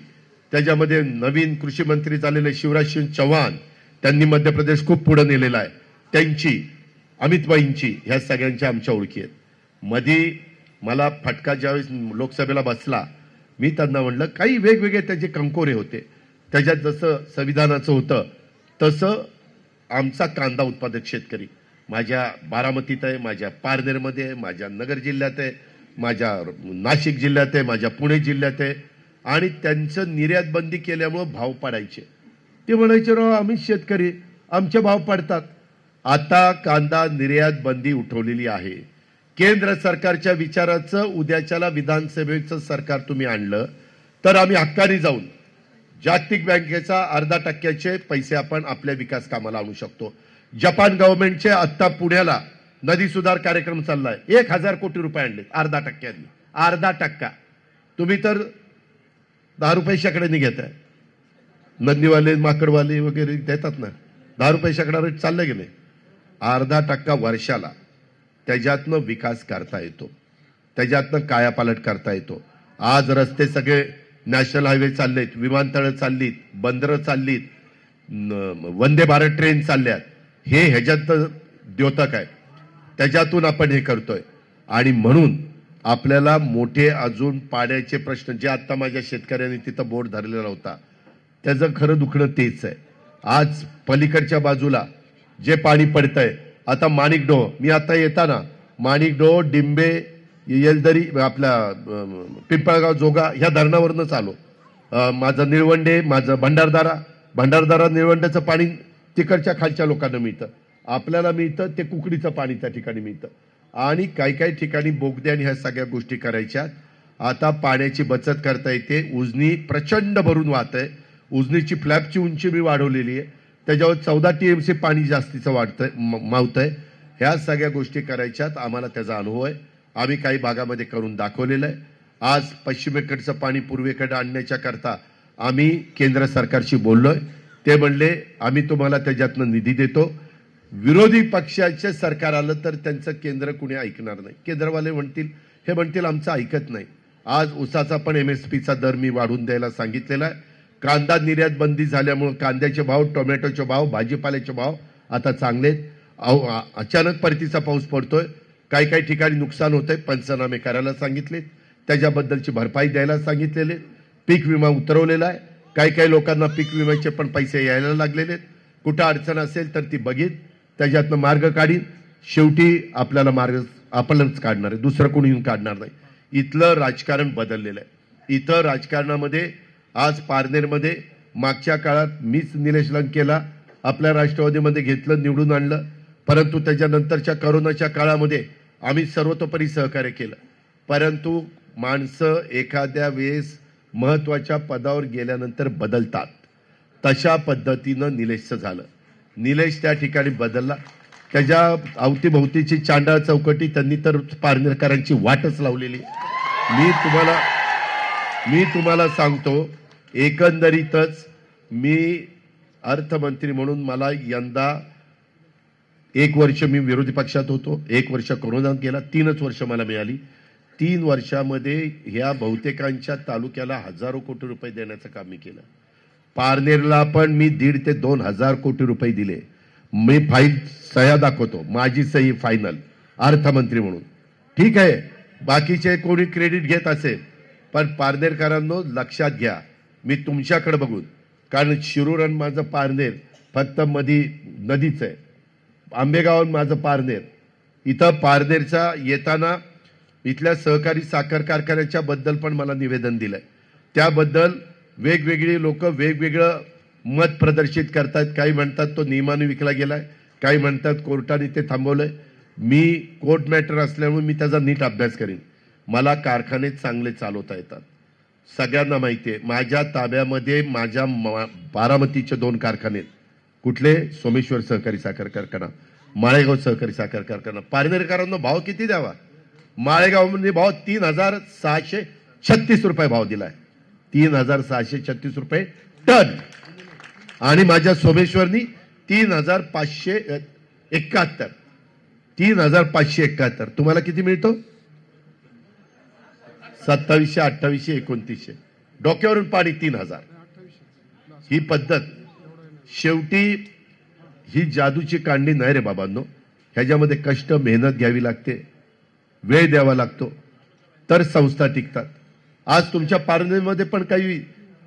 त्याच्यामध्ये नवीन कृषी मंत्री झालेले शिवराज सिंग चौहान, त्यांनी मध्य प्रदेश खूप पुढे नेलेला आहे, त्यांची, अमितभाईंची, ह्या सगळ्यांच्या आमच्या ओळखी आहेत. मधी मला फटका ज्यावेळेस लोकसभेला बसला, मी त्यांना म्हणलं काही वेगवेगळे त्याचे कंकोरे होते. त्याच्यात जसं संविधानाचं होतं तसं आमचा कांदा उत्पादक शेतकरी माझ्या बारामतीत आहे, माझ्या पारनेरमध्ये आहे, माझ्या नगर जिल्ह्यात आहे, माझ्या नाशिक जिल्ह्यात आहे, माझ्या पुणे जिल्ह्यात आहे. आणि त्यांचं निर्यात बंदी केल्यामुळं भाव पाडायचे. ते म्हणायचे राव आम्ही शेतकरी, आमचे भाव पडतात. आता कांदा निर्यात बंदी उठवलेली आहे. केंद्र सरकारच्या विचाराचं उद्याच्याला विधानसभेचं सरकार तुम्ही आणलं तर आम्ही हक्काने जाऊन जागतिक बँकेचा 0.5% पैसे आपण आपल्या विकास कामाला आणू शकतो. जपान गव्हर्नमेंटचे आत्ता पुण्याला नदी सुधार कार्यक्रम चाललाय, 1000 कोटी रुपये आणले 0.5%. 0.5%. तुम्ही तर 10 रुपये शेकड्याने घेताय. नंदीवाले माकडवाले वगैरे देतात ना, 10 रुपये शेकडा रेट चालले गेले. 0.5% वर्षाला त्याच्यातनं विकास करता येतो, त्याच्यातनं कायापालट करता येतो. आज रस्ते सगळे नॅशनल हायवे चाललेत, विमानतळं चाललीत, बंदरं चाललीत, वंदे भारत ट्रेन चालल्यात. हे ह्याच्यात द्योतक आहे, त्याच्यातून आपण हे करतोय. आणि म्हणून आपल्याला मोठे अजून पाण्याचे प्रश्न जे आता माझ्या शेतकऱ्यांनी तिथं बोर्ड धरलेला होता त्याचं खरं दुखणं तेच आहे. आज पलीकडच्या बाजूला जे पाणी पडतंय, आता माणिकडोह, मी आता येताना माणिकडोह, डिंबे, येलदरी, आपल्या पिंपळगाव, जोगा ह्या धरणावरनंच आलो. माझं निळवंडे, माझं भंडारदारा निळवंड्याचं पाणी तिकडच्या खालच्या लोकांना मिळतं, आपल्याला मिळतं ते कुकडीचं पाणी त्या ठिकाणी मिळतं. आणि काही काही ठिकाणी बोगद्याने ह्या सगळ्या गोष्टी करायच्या. आता पाण्याची बचत करता येते. उजनी प्रचंड भरून वाहत आहे. उजनीची फ्लॅपची उंची मी वाढवलेली आहे, त्याच्यावर 14 TMC पाणी जास्तीचं मावतंय. ह्या सगळ्या गोष्टी करायच्यात. आम्हाला त्याचा अनुभव आहे, आम्ही काही भागामध्ये करून दाखवलेलं आहे. आज पश्चिमेकडचं पाणी पूर्वेकडे आणण्याच्या करता आम्ही केंद्र सरकारशी बोललोय. ते म्हणले आम्ही तुम्हाला त्याच्यातनं निधी देतो. विरोधी पक्षाचे सरकार आलं तर त्यांचं केंद्र कुणी ऐकणार नाही. केंद्रवाले म्हणतील आमचं ऐकत नाही. आज ऊसाचा पण MSPचा दर मी वाढवून द्यायला सांगितलेला आहे. कांदा निर्यात बंदी झाल्यामुळे कांद्याचे भाव, टोमॅटोचे भाव, भाजीपाल्याचे भाव आता चांगलेत. अचानक परतीचा पाऊस पडतोय, काही काही ठिकाणी नुकसान होतंय, पंचनामे करायला सांगितले, त्याच्याबद्दलची भरपाई द्यायला सांगितलेले. पीक विमा उतरवलेला आहे. काही काही लोकांना पीक विम्याचे पण पैसे यायला लागलेले. कुठं अडचण असेल तर ती बघीन, त्याच्यातनं मार्ग काढीन. शेवटी आपल्याला मार्ग आपणच काढणार आहे, दुसरं कोणी येऊन काढणार नाही. इथलं राजकारण बदललेलं आहे. इथं राजकारणामध्ये आज पारनेरमध्ये मागच्या काळात मीच निलेश लंकेला आपल्या राष्ट्रवादीमध्ये घेतलं, निवडून आणलं. परंतु त्याच्यानंतरच्या करोनाच्या काळामध्ये आम्ही सर्वतोपरी सहकार्य केलं. परंतु माणसं एखाद्या वेळेस महत्वाच्या पदावर गेल्यानंतर बदलतात, तशा पद्धतीनं निलेशचं झालं. निलेश त्या ठिकाणी बदलला. त्याच्या अवतीभोवतीची चांडाळ चौकटी त्यांनी तर पारनेरकरांची वाटच लावलेली. मी तुम्हाला सांगतो, एकंदरीतच मी अर्थमंत्री म्हणून मला यंदा 1 वर्ष मी विरोधी पक्षात होतो, 1 वर्ष कोरोनात गेला, 3च वर्ष मला मिळाली. 3 वर्षामध्ये ह्या बहुतेकांच्या तालुक्याला हजारो कोटी रुपये देण्याचं काम मी केलं. पारनेरला पण मी 1,500 ते 2,000 कोटी रुपये दिले. मी फाईल सह्या दाखवतो, माझी सही फायनल अर्थमंत्री म्हणून. ठीक आहे, बाकीचे कोणी क्रेडिट घेत असेल, पण पारनेरकरांनो लक्षात घ्या, मी तुमच्याकडे बघून, कारण शिरूर आणि माझं पारनेर फक्त मधी नदीच आहे. आंबेगाव माझं पारनेर. इथं पारनेरचा येताना इथल्या सहकारी साखर कारखान्याच्या बद्दल पण मला निवेदन दिलंय. त्याबद्दल वेगवेगळी लोक वेगवेगळं मत प्रदर्शित करतात. काही म्हणतात तो नियमाने विकला गेलाय, काही म्हणतात कोर्टाने ते थांबवलंय. मी कोर्ट मॅटर असल्यामुळे मी त्याचा नीट अभ्यास करीन. मला कारखाने चांगले चालवता येतात, सगळ्यांना माहिती आहे. माझ्या ताब्यामध्ये माझ्या बारामतीचे 2 कारखाने, कुठले? सोमेश्वर सहकारी साखर कारखाना, माळेगाव सहकारी साखर कारखाना. पारनेरकरांना भाव किती द्यावा? माळेगावमध्ये भाव 3,636 रुपये भाव दिलाय, 3,636 रुपये टन. आणि माझ्या सोमेश्वरनी 3,571. 3,571. तुम्हाला किती मिळतो? 2700, 2800, 2900. डोक्यावरून पाणी 3,000. ही पद्धत शेवटी ही जादूची कांडी नाही रे बाबांनो. ह्याच्यामध्ये कष्ट, मेहनत घ्यावी लागते, वेळ द्यावा लागतो. तर संस्था टिकतात. आज तुमच्या पारनेरमध्ये पण काही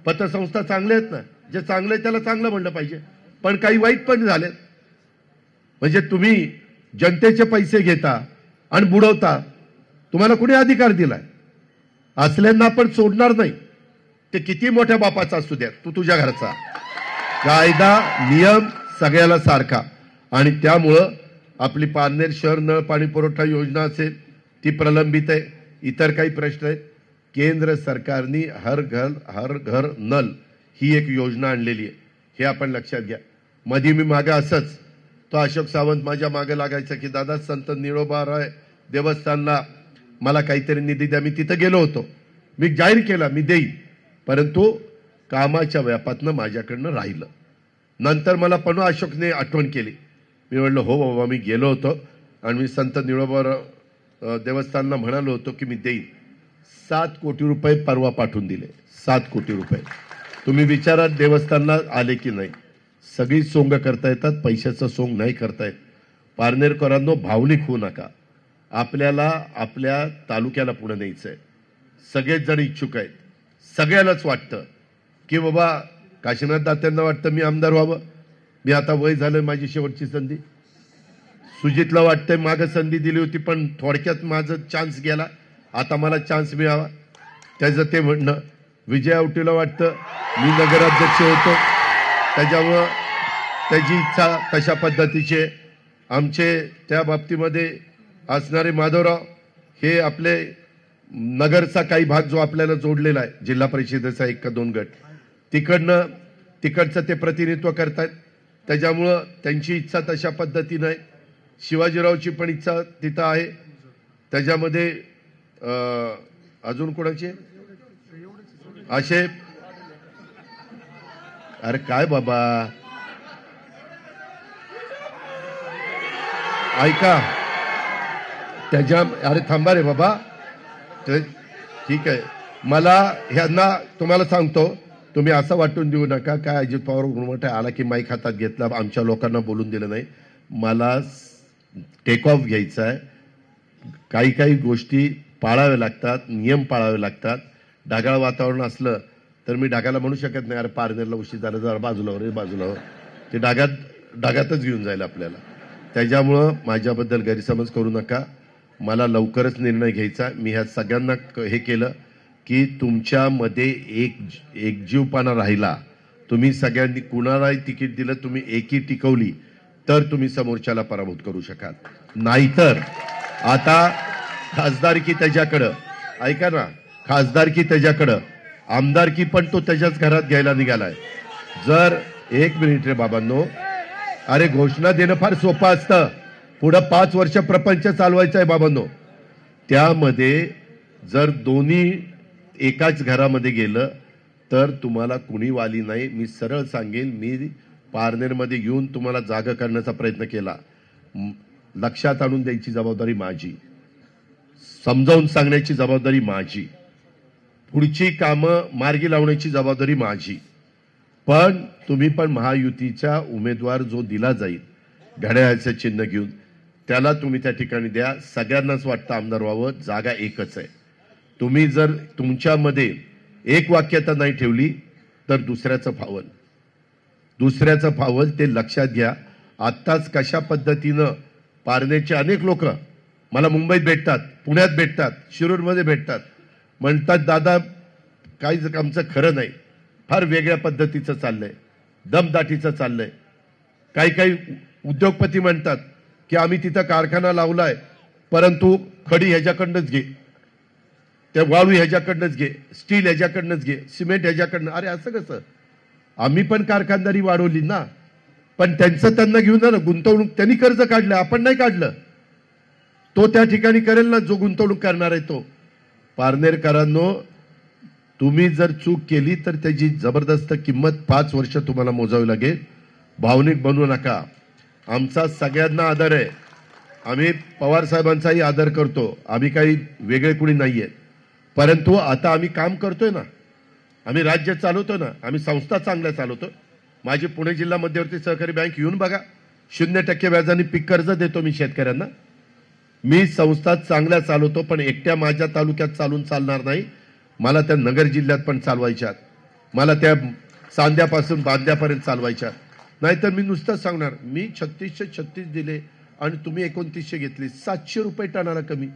पतसंस्था चांगल्या आहेत ना, जे चांगलं आहे त्याला चांगलं म्हणलं पाहिजे, पण काही वाईट पण झाले. म्हणजे तुम्ही जनतेचे पैसे घेता आणि बुडवता, तुम्हाला कुणी अधिकार दिलाय? असल्यांना आपण सोडणार नाही, ते किती मोठ्या बापाचा असू द्या, तू तुझ्या घरचा. कायदा नियम सगळ्याला सारखा. आणि त्यामुळं आपली पारनेर शहर नळ पाणी पुरवठा योजना असेल ती प्रलंबित आहे. इतर काही प्रश्न आहेत. केंद्र सरकारने हर घर नल ही एक योजना आणलेली आहे, हे आपण लक्षात घ्या. मध्ये मी मागे असंच तो अशोक सावंत माझ्या मागे लागायचा की दादा संत निळोबाराय देवस्थानला मला काहीतरी निधी द्या. मी तिथं गेलो होतो, मी जाहीर केला मी देईन, परंतु कामाच्या व्यापातनं माझ्याकडनं राहिलं. नंतर मला पण अशोकने आठवण केली. मी म्हणलं हो बाबा, मी गेलो होतो आणि मी संत निळोबा देवस्थानला म्हणालो होतो की मी देईन. 7 कोटी रुपये परवा पाठवून दिले. 7 कोटी रुपये. तुम्ही विचारा देवस्थानला आले की नाही. सगळी सोंग करता येतात, पैशाचं सोंग नाही करता येत. पारनेरकरांनो, भावनिक होऊ नका. आपल्याला आपल्या तालुक्याला पुढे न्यायचं आहे. सगळेच जण इच्छुक आहेत. सगळ्यालाच वाटतं की बाबा काशीनाथ दात्यांना वाटतं मी आमदार व्हावं, मी आता वय झालं, माझी शेवटची संधी. सुजितला वाटतंय मागं संधी दिली होती पण थोडक्यात माझं चान्स गेला, आता मला चान्स मिळावा, त्याचं ते म्हणणं. विजय आवटीला वाटतं मी नगराध्यक्ष होतो, त्याच्यामुळं त्याची इच्छा तशा पद्धतीचे. आमचे त्या बाबतीमध्ये असणारे माधवराव हे आपले नगरचा काही भाग जो आपल्याला जोडलेला आहे, जिल्हा परिषदेचा 1 का 2 गट, तिकडचं ते प्रतिनिधित्व करतात. त्याच्यामुळं त्यांची इच्छा तशा पद्धतीनं आहे. शिवाजीरावची पण इच्छा तिथं आहे. त्याच्यामध्ये अजून कोणाचे असे, अरे काय बाबा ऐका, त्याच्या अरे थांबा रे बाबा, ठीक आहे. मला ह्यांना तुम्हाला सांगतो, तुम्ही असं वाटून देऊ नका काय अजित पवार गुणवटा आला की माईक हातात घेतला, आमच्या लोकांना बोलून दिलं नाही. मला टेक ऑफ घ्यायचा आहे. काही गोष्टी पाळाव्या लागतात, नियम पाळावे लागतात. ढगाळ वातावरण असलं तर मी ढगाला म्हणू शकत नाही अरे पारनेरला उशीर झाला, जरा बाजूला रे बाजूला. ते ढगातच घेऊन जाईल आपल्याला. त्याच्यामुळं माझ्याबद्दल गैरसमज करू नका. मला लवकरच निर्णय घ्यायचा. मी ह्या सगळ्यांना हे केलं की तुमच्यामध्ये एकजीवपणा राहिला. तुम्ही सगळ्यांनी कुणालाही तिकीट दिलं, तुम्ही एकी टिकवली तर तुम्ही समोरच्याला पराभूत करू शकाल. नाहीतर आता खासदारकी त्याच्याकडं, ऐका ना, खासदारकी त्याच्याकडं, आमदारकी पण तो त्याच्याच घरात घ्यायला निघालाय. जर 1 मिनिट रे बाबांनो, अरे घोषणा देणं फार सोपं असतं, पुढं 5 वर्ष प्रपंच चालवायचं आहे बाबांनो. त्यामध्ये जर दोन्ही एकाच घरामध्ये गेलं तर तुम्हाला कुणी वाली नाही. मी सरळ सांगेन, मी पारनेरमध्ये येऊन तुम्हाला जागा करण्याचा प्रयत्न केला. लक्षात आणून द्यायची जबाबदारी माझी, समजावून सांगण्याची जबाबदारी माझी, पुढची कामं मार्गी लावण्याची जबाबदारी माझी. पण तुम्ही पण महायुतीचा उमेदवार जो दिला जाईल घड्याळाचं चिन्ह घेऊन, त्याला तुम्ही त्या ठिकाणी द्या. सगळ्यांनाच वाटतं आमदार व्हावं, जागा एकच आहे. तुम्ही जर तुमच्यामध्ये एक वाक्यता नाही ठेवली तर दुसऱ्याचं फावल, ते लक्षात घ्या. आत्ताच कशा पद्धतीनं पारनेरचे अनेक लोक मला मुंबईत भेटतात, पुण्यात भेटतात, शिरूरमध्ये भेटतात, म्हणतात दादा काहीच आमचं खरं नाही, फार वेगळ्या पद्धतीचं चाललंय, दमदाटीचं चाललंय. काही उद्योगपती म्हणतात की आम्ही तिथं कारखाना लावलाय परंतु खडी ह्याच्याकडनंच घे, त्या वाळू ह्याच्याकडनंच घे, स्टील ह्याच्याकडनंच घे, सिमेंट ह्याच्याकडनं. अरे असं कसं? आम्ही पण कारखानदारी वाढवली ना, पण त्यांचं त्यांना घेऊन जा ना. गुंतवणूक त्यांनी कर्ज काढलं, आपण नाही काढलं. तो त्या ठिकाणी करेल ना जो गुंतवणूक करणार आहे तो. पारनेरकरांनो, तुम्ही जर चूक केली तर त्याची जबरदस्त किंमत 5 वर्ष तुम्हाला मोजावी लागेल. भावनिक बनवू नका. आमचा सगळ्यांना आदर आहे. आम्ही पवार साहेबांचाही आदर करतो. आम्ही काही वेगळे कुणी नाहीये. परंतु आता आम्ही काम करतोय ना, आम्ही राज्य चालवतो ना, आम्ही संस्था चांगल्या चालवतो. माझी पुणे जिल्हा मध्यवर्ती सहकारी बँक येऊन बघा, 0% व्याजाने पीक कर्ज देतो मी शेतकऱ्यांना. मी संस्था चांगल्या चालवतो, पण एकट्या माझ्या तालुक्यात चालून चालणार नाही. मला त्या नगर जिल्ह्यात पण चालवायच्यात, मला त्या चांद्यापासून बांद्यापर्यंत चालवायच्या. नाहीतर मी नुसतं सांगणार मी 3636 दिले आणि तुम्ही 2900 घेतले. 700 रुपये टनाला कमी.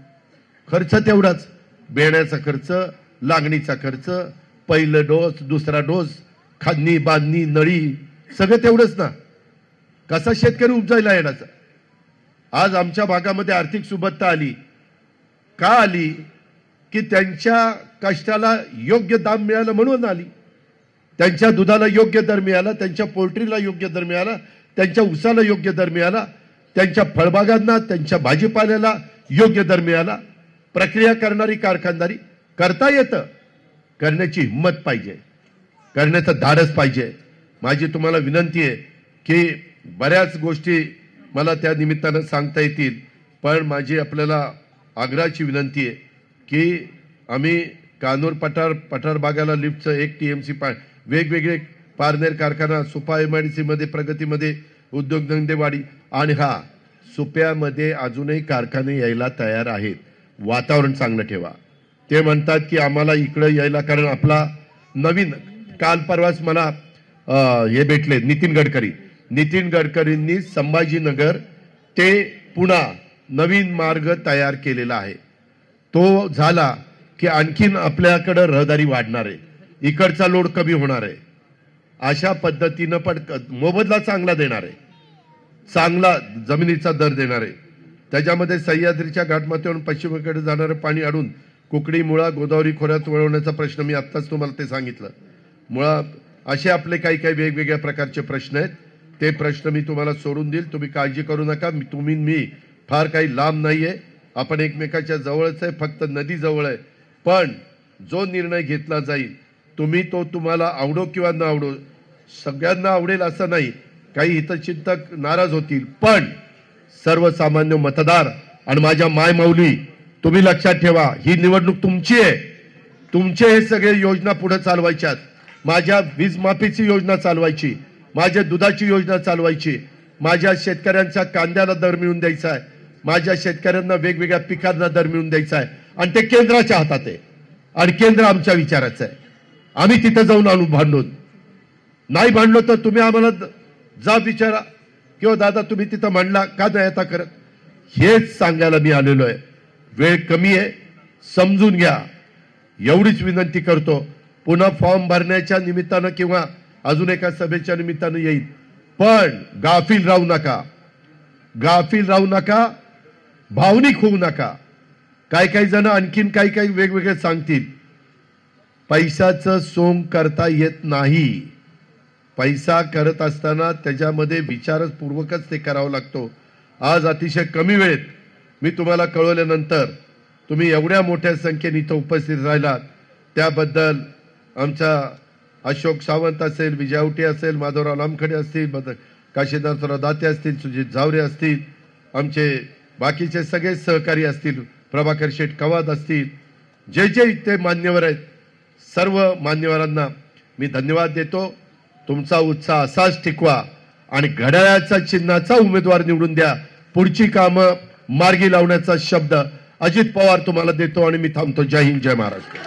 खर्च तेवढाच, बेण्याचा खर्च, लागणीचा खर्च, पहिलं डोस, दुसरा डोस, खांदणी बांधणी नळी सगळं तेवढंच ना. कसा शेतकरी उपजायला येण्याचा. आज आमच्या भागामध्ये आर्थिक सुबत्ता आली. का आली? की त्यांच्या कष्टाला योग्य दाम मिळालं म्हणून आली. त्यांच्या दुधाला योग्य दर मिळाला, त्यांच्या पोल्ट्रीला योग्य दर मिळाला, त्यांच्या ऊसाला योग्य दर मिळाला, त्यांच्या फळबागांना, त्यांच्या भाजीपाल्याला योग्य दर मिळाला. प्रक्रिया करणारी कारखानदारी करता येतं, करण्याची हिंमत पाहिजे, करण्याचं धाडस पाहिजे. माझी तुम्हाला विनंती आहे की बऱ्याच गोष्टी मला त्या निमित्तानं सांगता येतील, पण माझी आपल्याला आग्रहाची विनंती आहे की आम्ही कानूर पठार भागाला लिफ्टचं 1 TMC वेगवेगळे पारनेर कारखाना, सुपा MIDC मध्ये, प्रगतीमध्ये, उद्योगधंदेवाडी आणि सुप्यामध्ये अजूनही कारखाने यायला तयार आहेत. वातावरण चांगलं ठेवा. ते म्हणतात की आम्हाला इकडे यायला, कारण आपला नवीन काल परवाच मला हे भेटले नितीन गडकरींनी संभाजीनगर ते पुणा नवीन मार्ग तयार केलेला आहे. तो झाला की आणखीन आपल्याकडे रहदारी वाढणार आहे, इकडचा लोड कमी होणार आहे. अशा पद्धतीनं पण मोबदला चांगला देणार आहे, चांगला जमिनीचा दर देणार आहे. त्याच्यामध्ये सह्याद्रीच्या घाटमाथ्यावरून पश्चिमेकडे जाणारं पाणी अडून कुकडी, मुळा, गोदावरी खोऱ्यात वळवण्याचा प्रश्न मी आत्ताच तुम्हाला ते सांगितलं. मुळा असे आपले काही वेगवेगळ्या प्रकारचे प्रश्न आहेत. ते प्रश्न मी तुम्हाला सोडून देईल, तुम्ही काळजी करू नका. मी फार काही लांब नाहीये, आपण एकमेकाच्या जवळच आहे, फक्त नदी जवळ आहे. पण जो निर्णय घेतला जाईल तुम्हाला आवडो किंवा न आवडो, सगळ्यांना आवडेल असं नाही, काही हितचिंतक नाराज होतील, पण सर्वसामान्य मतदार आणि माझ्या मायमाऊली तुम्ही लक्षात ठेवा, ही निवडणूक तुमची आहे. तुमचे हे सगळे योजना पुढे चालवायच्यात. माझ्या वीज माफीची योजना चालवायची, माझ्या दुधाची योजना चालवायची, माझ्या शेतकऱ्यांच्या कांद्याला दर मिळवून द्यायचा आहे, माझ्या शेतकऱ्यांना वेगवेगळ्या पिकांना दर मिळवून द्यायचा आहे. आणि ते केंद्राच्या हातात आहे आणि केंद्र आमच्या विचाराचं आहे. आम्ही तिथे जाऊन आणू भांडून. नाही भांडलो तर तुम्ही आम्हाला जा विचारा किंवा दादा तुम्ही तिथं मांडला का नाही आता करत, हेच सांगायला मी आलेलो आहे. वेळ कमी आहे, समजून घ्या एवढीच विनंती करतो. पुन्हा फॉर्म भरण्याच्या निमित्तानं किंवा अजून एका सभेच्या निमित्तानं येईल, पण गाफील राहू नका, भावनिक होऊ नका. काही जण आणखीन काही वेगवेगळे सांगतील. पैशाचं सोंग करता येत नाही. पैसा करत असताना त्याच्यामध्ये विचारपूर्वकच ते करावं लागतो. आज अतिशय कमी वेळेत मी तुम्हाला कळवल्यानंतर तुम्ही एवढ्या मोठ्या संख्येने इथं उपस्थित राहिलात, त्याबद्दल आमच्या अशोक सावंत असेल, विजय आवटे असेल, माधवराव लामखडे असतील, काशीनाथराव दाते असतील, सुजित झावरे असतील, आमचे बाकीचे सगळे सहकारी असतील, प्रभाकर शेठ कवाद असतील, जे इथे मान्यवर आहेत, सर्व मान्यवरांना मी धन्यवाद देतो. तुमचा उत्साह असाच टिकवा आणि घड्याळाच्या चिन्हाचा उमेदवार निवडून द्या. पुढची कामं मार्गी लावण्याचा शब्द अजित पवार तुम्हाला देतो आणि मी थांबतो. जय हिंद, जय महाराष्ट्र.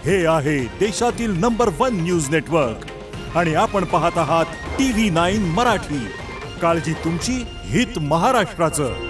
हे आहे देशातील नंबर 1 न्यूज नेटवर्क आणि आपण पाहत आहात TV9 मराठी. काळजी तुमची, हित महाराष्ट्राचं.